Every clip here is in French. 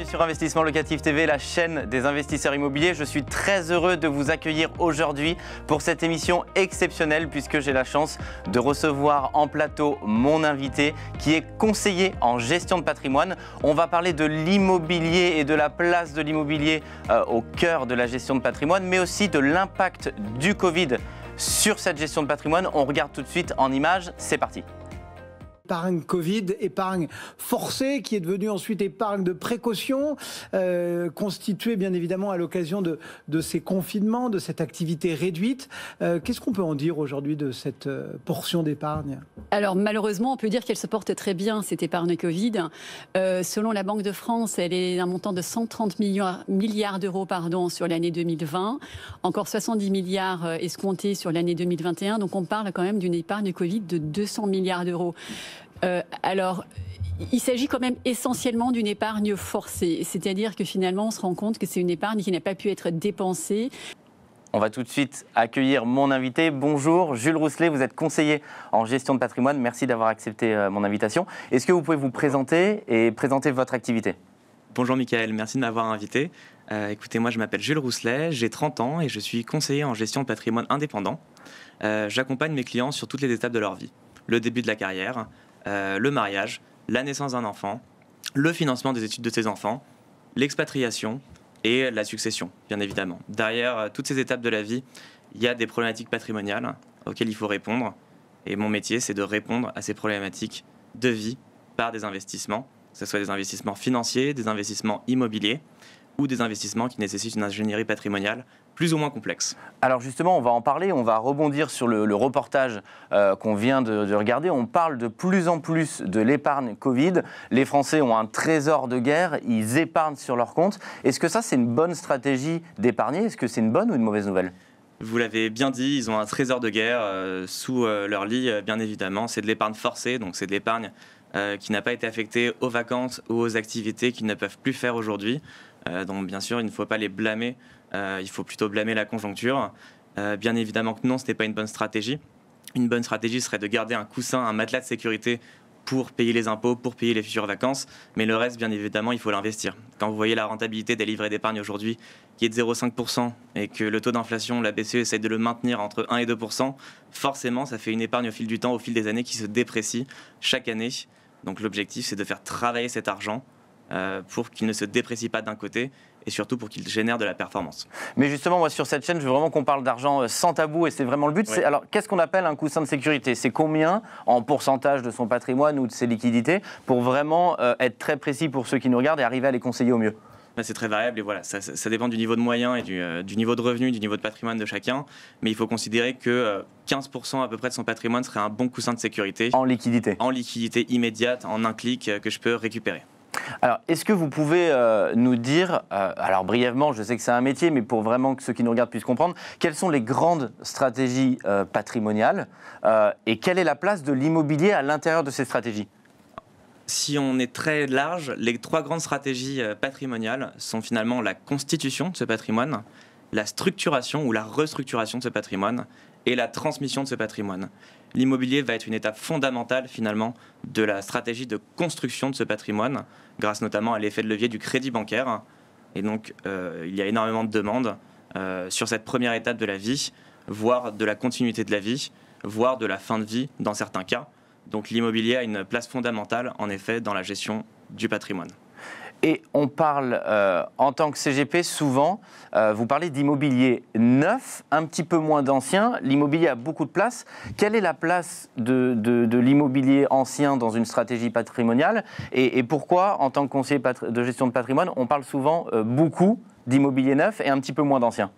Bienvenue sur Investissement Locatif TV, la chaîne des investisseurs immobiliers. Je suis très heureux de vous accueillir aujourd'hui pour cette émission exceptionnelle puisque j'ai la chance de recevoir en plateau mon invité qui est conseiller en gestion de patrimoine. On va parler de l'immobilier et de la place de l'immobilier au cœur de la gestion de patrimoine, mais aussi de l'impact du Covid sur cette gestion de patrimoine. On regarde tout de suite en images, c'est parti. Épargne Covid, épargne forcée qui est devenue ensuite épargne de précaution, constituée bien évidemment à l'occasion de ces confinements, de cette activité réduite. Qu'est-ce qu'on peut en dire aujourd'hui de cette portion d'épargne ? Alors malheureusement, on peut dire qu'elle se porte très bien, cette épargne Covid. Selon la Banque de France, elle est d'un montant de 130 milliards d'euros sur l'année 2020, encore 70 milliards escomptés sur l'année 2021. Donc on parle quand même d'une épargne Covid de 200 milliards d'euros. Alors, il s'agit quand même essentiellement d'une épargne forcée, c'est-à-dire que finalement, on se rend compte que c'est une épargne qui n'a pas pu être dépensée. On va tout de suite accueillir mon invité. Bonjour, Jules Rousselet, vous êtes conseiller en gestion de patrimoine. Merci d'avoir accepté mon invitation. Est-ce que vous pouvez vous présenter et présenter votre activité ? Bonjour Mickaël, merci de m'avoir invité. Écoutez, moi je m'appelle Jules Rousselet, j'ai 30 ans et je suis conseiller en gestion de patrimoine indépendant. J'accompagne mes clients sur toutes les étapes de leur vie. Le début de la carrière, le mariage, la naissance d'un enfant, le financement des études de ses enfants, l'expatriation et la succession, bien évidemment. Derrière toutes ces étapes de la vie, il y a des problématiques patrimoniales auxquelles il faut répondre. Et mon métier, c'est de répondre à ces problématiques de vie par des investissements, que ce soit des investissements financiers, des investissements immobiliers ou des investissements qui nécessitent une ingénierie patrimoniale plus ou moins complexe. Alors justement, on va en parler, on va rebondir sur le reportage qu'on vient de regarder. On parle de plus en plus de l'épargne Covid. Les Français ont un trésor de guerre, ils épargnent sur leur compte. Est-ce que ça, c'est une bonne stratégie d'épargner ? Est-ce que c'est une bonne ou une mauvaise nouvelle ? Vous l'avez bien dit, ils ont un trésor de guerre sous leur lit, bien évidemment. C'est de l'épargne forcée, donc c'est de l'épargne qui n'a pas été affectée aux vacances ou aux activités qu'ils ne peuvent plus faire aujourd'hui. Donc bien sûr, il ne faut pas les blâmer, il faut plutôt blâmer la conjoncture. Bien évidemment que non, ce n'est pas une bonne stratégie. Une bonne stratégie serait de garder un coussin, un matelas de sécurité pour payer les impôts, pour payer les futures vacances. Mais le reste, bien évidemment, il faut l'investir. Quand vous voyez la rentabilité des livrets d'épargne aujourd'hui, qui est de 0,5%, et que le taux d'inflation, la BCE essaie de le maintenir entre 1 et 2%, forcément, ça fait une épargne au fil du temps, au fil des années, qui se déprécie chaque année. Donc l'objectif, c'est de faire travailler cet argent pour qu'il ne se déprécie pas d'un côté et surtout pour qu'il génère de la performance. Mais justement, moi, sur cette chaîne, je veux vraiment qu'on parle d'argent sans tabou et c'est vraiment le but. Oui. Alors, qu'est-ce qu'on appelle un coussin de sécurité ? C'est combien en pourcentage de son patrimoine ou de ses liquidités pour vraiment être très précis pour ceux qui nous regardent et arriver à les conseiller au mieux ? C'est très variable et voilà, ça dépend du niveau de moyens et du niveau de revenu, du niveau de patrimoine de chacun. Mais il faut considérer que 15% à peu près de son patrimoine serait un bon coussin de sécurité. En liquidité ? En liquidité immédiate, en un clic que je peux récupérer. Alors, est-ce que vous pouvez nous dire, alors brièvement, je sais que c'est un métier, mais pour vraiment que ceux qui nous regardent puissent comprendre, quelles sont les grandes stratégies patrimoniales et quelle est la place de l'immobilier à l'intérieur de ces stratégies ? Si on est très large, les 3 grandes stratégies patrimoniales sont finalement la constitution de ce patrimoine, la structuration ou la restructuration de ce patrimoine et la transmission de ce patrimoine. L'immobilier va être une étape fondamentale finalement de la stratégie de construction de ce patrimoine, grâce notamment à l'effet de levier du crédit bancaire. Et donc il y a énormément de demandes sur cette première étape de la vie, voire de la continuité de la vie, voire de la fin de vie dans certains cas. Donc l'immobilier a une place fondamentale en effet dans la gestion du patrimoine. Et on parle, en tant que CGP, souvent, vous parlez d'immobilier neuf, un petit peu moins d'ancien. L'immobilier a beaucoup de place. Quelle est la place de l'immobilier ancien dans une stratégie patrimoniale ? Et pourquoi, en tant que conseiller de gestion de patrimoine, on parle souvent beaucoup d'immobilier neuf et un petit peu moins d'ancien ?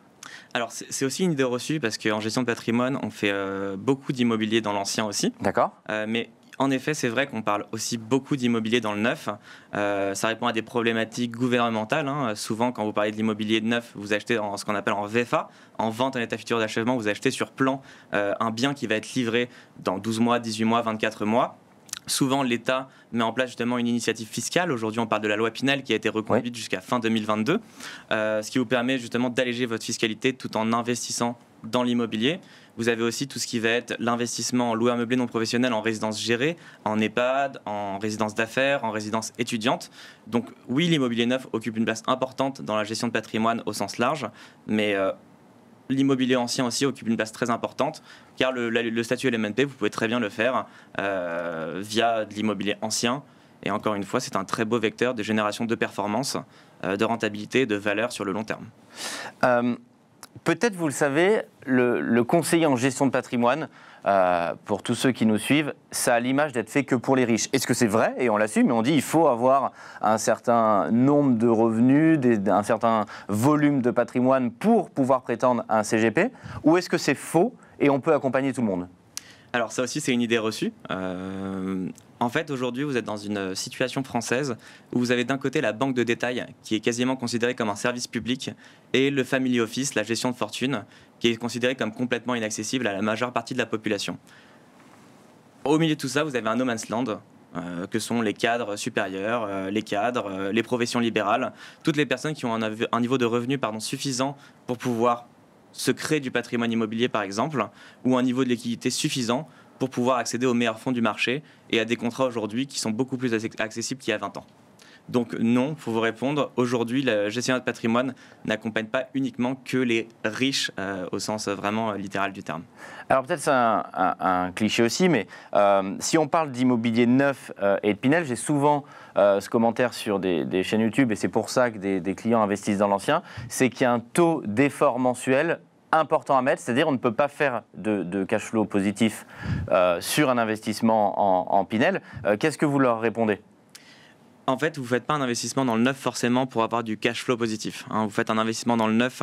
Alors c'est aussi une idée reçue parce qu'en gestion de patrimoine, on fait beaucoup d'immobilier dans l'ancien aussi. D'accord. Mais en effet, c'est vrai qu'on parle aussi beaucoup d'immobilier dans le neuf. Ça répond à des problématiques gouvernementales. Souvent, quand vous parlez de l'immobilier neuf, vous achetez en ce qu'on appelle en VFA, en vente en état futur d'achèvement, vous achetez sur plan un bien qui va être livré dans 12 mois, 18 mois, 24 mois. Souvent, l'État met en place justement une initiative fiscale. Aujourd'hui, on parle de la loi Pinel qui a été reconduite jusqu'à fin 2022, ce qui vous permet justement d'alléger votre fiscalité tout en investissant dans l'immobilier. Vous avez aussi tout ce qui va être l'investissement en loueur meublé non professionnel en résidence gérée, en EHPAD, en résidence d'affaires, en résidence étudiante. Donc oui, l'immobilier neuf occupe une place importante dans la gestion de patrimoine au sens large, mais l'immobilier ancien aussi occupe une place très importante, car le statut LMNP, vous pouvez très bien le faire via de l'immobilier ancien. Et encore une fois, c'est un très beau vecteur de génération de performance, de rentabilité, de valeur sur le long terme. Peut-être, vous le savez, le conseiller en gestion de patrimoine, pour tous ceux qui nous suivent, ça a l'image d'être fait que pour les riches. Est-ce que c'est vrai? Et on l'assume, mais on dit qu'il faut avoir un certain nombre de revenus, un certain volume de patrimoine pour pouvoir prétendre à un CGP? Ou est-ce que c'est faux et on peut accompagner tout le monde? Alors ça aussi, c'est une idée reçue. En fait, aujourd'hui, vous êtes dans une situation française où vous avez d'un côté la banque de détail, qui est quasiment considérée comme un service public, et le family office, la gestion de fortune, qui est considérée comme complètement inaccessible à la majeure partie de la population. Au milieu de tout ça, vous avez un no man's land, que sont les cadres supérieurs, les cadres, les professions libérales, toutes les personnes qui ont un niveau de revenu suffisant pour pouvoir se créer du patrimoine immobilier par exemple, ou un niveau de liquidité suffisant pour pouvoir accéder aux meilleurs fonds du marché et à des contrats aujourd'hui qui sont beaucoup plus accessibles qu'il y a 20 ans. Donc non, pour vous répondre, aujourd'hui, le gestionnaire de patrimoine n'accompagne pas uniquement que les riches au sens vraiment littéral du terme. Alors peut-être c'est un cliché aussi, mais si on parle d'immobilier neuf et de Pinel, j'ai souvent ce commentaire sur des chaînes YouTube, et c'est pour ça que des clients investissent dans l'ancien, c'est qu'il y a un taux d'effort mensuel important à mettre, c'est-à-dire on ne peut pas faire de cash flow positif sur un investissement en Pinel. Qu'est-ce que vous leur répondez ? En fait, vous ne faites pas un investissement dans le neuf forcément pour avoir du cash flow positif. Vous faites un investissement dans le neuf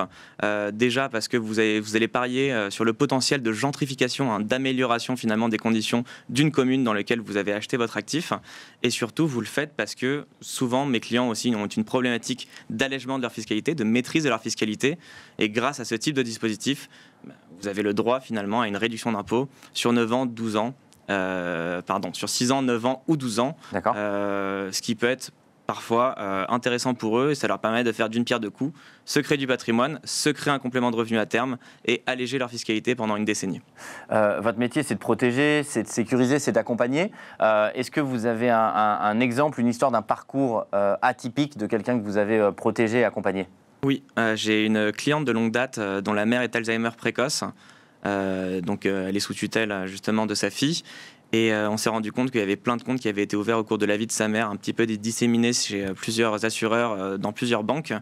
déjà parce que vous allez parier sur le potentiel de gentrification, d'amélioration finalement des conditions d'une commune dans laquelle vous avez acheté votre actif. Et surtout, vous le faites parce que souvent, mes clients aussi ont une problématique d'allègement de leur fiscalité, de maîtrise de leur fiscalité. Et grâce à ce type de dispositif, vous avez le droit finalement à une réduction d'impôt sur 9 ans, 12 ans. Sur 6 ans, 9 ans ou 12 ans, ce qui peut être parfois intéressant pour eux et ça leur permet de faire d'une pierre deux coups, se créer du patrimoine, se créer un complément de revenu à terme et alléger leur fiscalité pendant une décennie. Votre métier, c'est de protéger, c'est de sécuriser, c'est d'accompagner. Est-ce que vous avez un exemple, une histoire d'un parcours atypique de quelqu'un que vous avez protégé et accompagné? Oui, j'ai une cliente de longue date dont la mère est Alzheimer précoce. Donc elle est sous tutelle justement de sa fille et on s'est rendu compte qu'il y avait plein de comptes qui avaient été ouverts au cours de la vie de sa mère, un petit peu disséminés chez plusieurs assureurs dans plusieurs banques,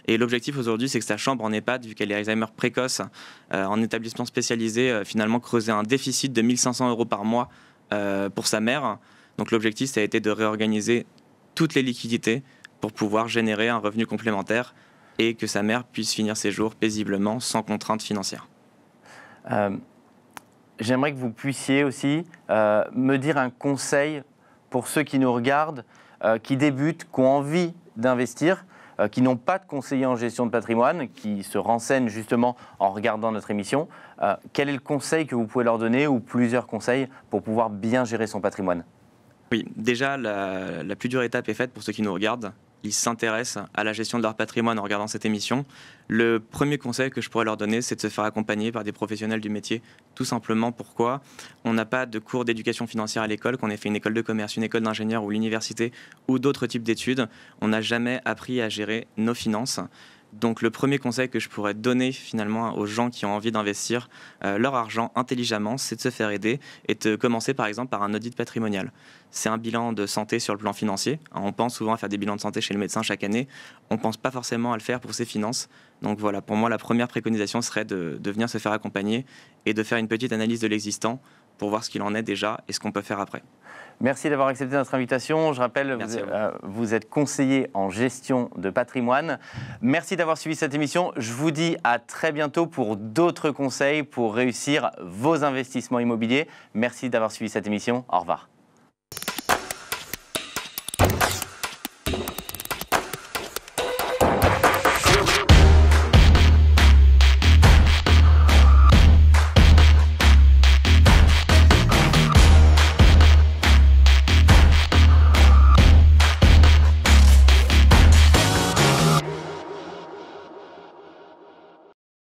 et l'objectif aujourd'hui c'est que sa chambre en EHPAD, vu qu'elle est Alzheimer précoce, en établissement spécialisé, finalement creusait un déficit de 1 500 € par mois pour sa mère. Donc l'objectif ça a été de réorganiser toutes les liquidités pour pouvoir générer un revenu complémentaire et que sa mère puisse finir ses jours paisiblement sans contrainte financière. J'aimerais que vous puissiez aussi me dire un conseil pour ceux qui nous regardent, qui débutent, qui ont envie d'investir, qui n'ont pas de conseiller en gestion de patrimoine, qui se renseignent justement en regardant notre émission. Quel est le conseil que vous pouvez leur donner, ou plusieurs conseils, pour pouvoir bien gérer son patrimoine? Oui, déjà, la plus dure étape est faite pour ceux qui nous regardent. Ils s'intéressent à la gestion de leur patrimoine en regardant cette émission. Le premier conseil que je pourrais leur donner, c'est de se faire accompagner par des professionnels du métier. Tout simplement pourquoi on n'a pas de cours d'éducation financière à l'école, qu'on ait fait une école de commerce, une école d'ingénieur ou l'université ou d'autres types d'études. On n'a jamais appris à gérer nos finances. Donc le premier conseil que je pourrais donner finalement aux gens qui ont envie d'investir leur argent intelligemment, c'est de se faire aider et de commencer par exemple par un audit patrimonial. C'est un bilan de santé sur le plan financier. On pense souvent à faire des bilans de santé chez le médecin chaque année. On ne pense pas forcément à le faire pour ses finances. Donc voilà, pour moi, la première préconisation serait de venir se faire accompagner et de faire une petite analyse de l'existant pour voir ce qu'il en est déjà et ce qu'on peut faire après. Merci d'avoir accepté notre invitation. Je rappelle, vous êtes conseiller en gestion de patrimoine. Merci d'avoir suivi cette émission. Je vous dis à très bientôt pour d'autres conseils pour réussir vos investissements immobiliers. Merci d'avoir suivi cette émission. Au revoir.